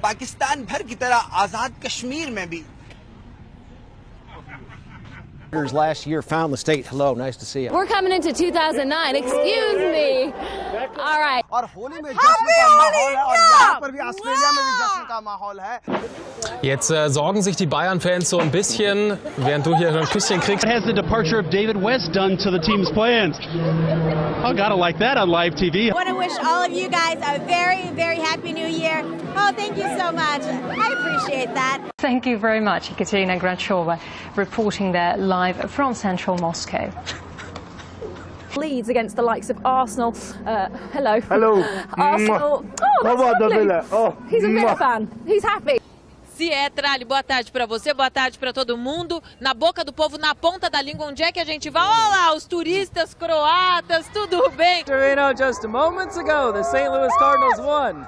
पाकिस्तान भर की तरह आजाद कश्मीर में भी last year found the state. Hello, nice to see you. We're coming into 2009. Excuse me. All right. और होली में जश्न का माहौल है और यहाँ पर भी ऑस्ट्रेलिया में भी जश्न का माहौल है. Jetzt sorgen sich die Bayern-Fans so ein bisschen, während du hier ein Küsschen kriegst. What has the departure of David West done to the team's plans? Oh, gotta like that on live TV. I want to wish all of you guys a very, very happy new year. Oh, thank you so much. I appreciate that. Thank you very much, Ekaterina Granchova, reporting there live from central Moscow. Leeds against the likes of Arsenal. Hello. Hello. Arsenal. Oh, that's lovely. Oh, he's a Villa fan. He's happy. Trali, boa tarde para você, boa tarde para todo mundo. Na boca do povo, na ponta da língua, onde é que a gente vai? Olha lá, os turistas croatas, tudo bem? Just moments ago, the St. Louis Cardinals won.